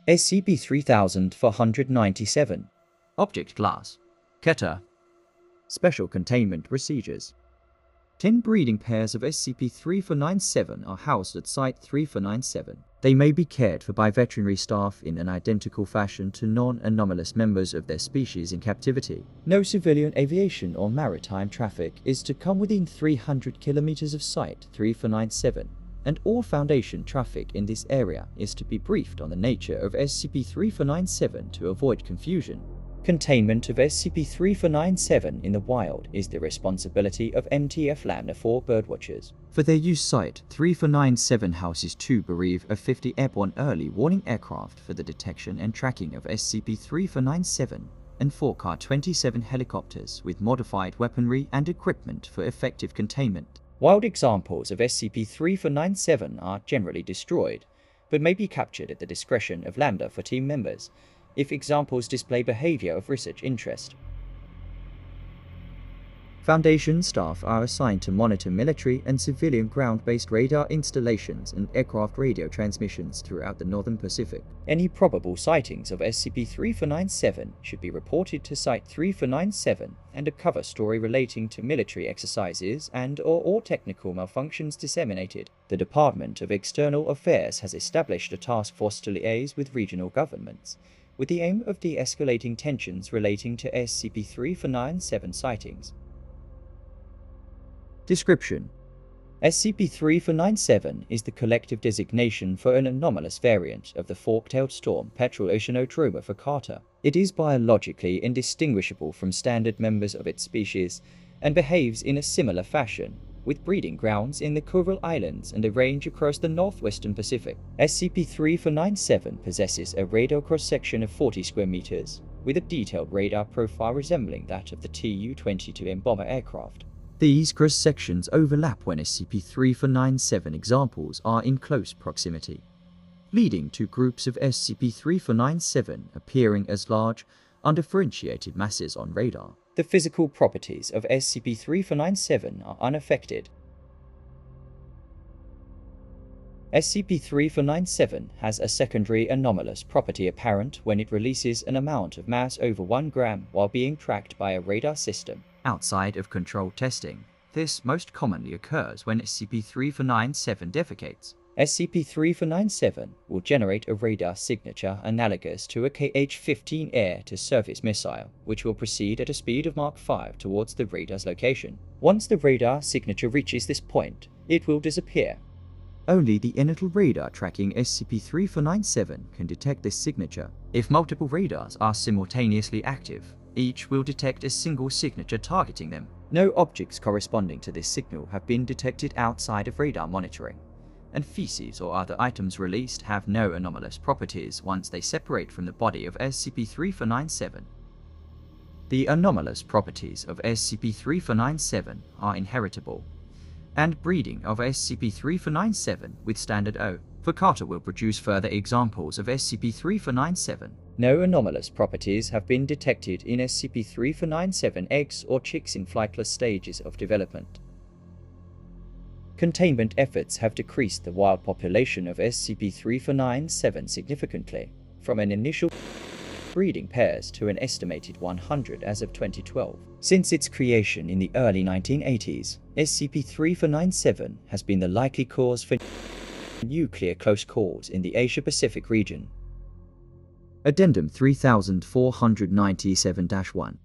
SCP-3497 Object Class KETER Special Containment Procedures 10 breeding pairs of SCP-3497 are housed at Site-3497. They may be cared for by veterinary staff in an identical fashion to non-anomalous members of their species in captivity. No civilian aviation or maritime traffic is to come within 300 kilometers of Site-3497, and all Foundation traffic in this area is to be briefed on the nature of SCP-3497 to avoid confusion. Containment of SCP-3497 in the wild is the responsibility of MTF Lambda 4 birdwatchers. For their use, Site-3497 houses 2 bereave of 50 airborne early warning aircraft for the detection and tracking of SCP-3497 and 4 Ka-27 helicopters with modified weaponry and equipment for effective containment. Wild examples of SCP-3497 are generally destroyed, but may be captured at the discretion of Lambda 4 team members if examples display behavior of research interest. Foundation staff are assigned to monitor military and civilian ground-based radar installations and aircraft radio transmissions throughout the Northern Pacific. Any probable sightings of SCP-3497 should be reported to Site-3497 and a cover story relating to military exercises and/or all technical malfunctions disseminated. The Department of External Affairs has established a task force to liaise with regional governments, with the aim of de-escalating tensions relating to SCP-3497 sightings. Description: SCP-3497 is the collective designation for an anomalous variant of the fork-tailed storm petrel Oceanotroma facata. It is biologically indistinguishable from standard members of its species and behaves in a similar fashion, with breeding grounds in the Kuril Islands and a range across the northwestern Pacific. SCP-3497 possesses a radar cross-section of 40 square meters, with a detailed radar profile resembling that of the Tu-22M bomber aircraft. These cross-sections overlap when SCP-3497 examples are in close proximity, leading to groups of SCP-3497 appearing as large, undifferentiated masses on radar. The physical properties of SCP-3497 are unaffected. SCP-3497 has a secondary anomalous property apparent when it releases an amount of mass over 1 gram while being tracked by a radar system. Outside of controlled testing, this most commonly occurs when SCP-3497 defecates. SCP-3497 will generate a radar signature analogous to a KH-15 air-to-surface missile, which will proceed at a speed of Mach 5 towards the radar's location. Once the radar signature reaches this point, it will disappear. Only the inertial radar tracking SCP-3497 can detect this signature. If multiple radars are simultaneously active, each will detect a single signature targeting them. No objects corresponding to this signal have been detected outside of radar monitoring, and feces or other items released have no anomalous properties once they separate from the body of SCP-3497. The anomalous properties of SCP-3497 are inheritable, and breeding of SCP-3497 with Standard O facata will produce further examples of SCP-3497. No anomalous properties have been detected in SCP-3497 eggs or chicks in flightless stages of development. Containment efforts have decreased the wild population of SCP-3497 significantly, from an initial breeding pairs to an estimated 100 as of 2012. Since its creation in the early 1980s, SCP-3497 has been the likely cause for nuclear close calls in the Asia-Pacific region. Addendum 3497-1.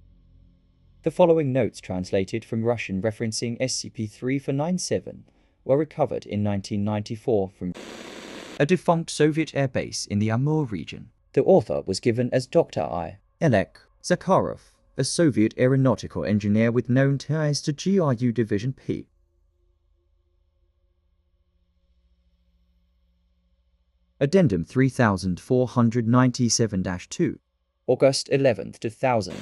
The following notes translated from Russian referencing SCP-3497 were recovered in 1994 from a defunct Soviet airbase in the Amur region. The author was given as Dr. I. Elek Zakharov, a Soviet aeronautical engineer with known ties to GRU Division P. Addendum 3497-2, August 11, 2000.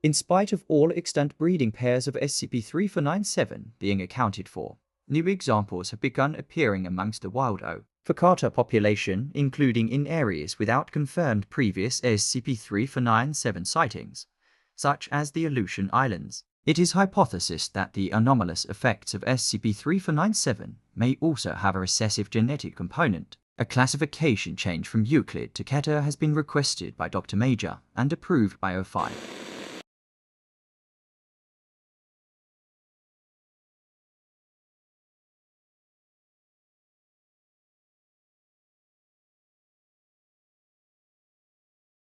In spite of all extant breeding pairs of SCP-3497 being accounted for, new examples have begun appearing amongst the wild O facata population, including in areas without confirmed previous SCP-3497 sightings, such as the Aleutian Islands. It is hypothesized that the anomalous effects of SCP-3497 may also have a recessive genetic component. A classification change from Euclid to KETER has been requested by Dr. Major and approved by O5.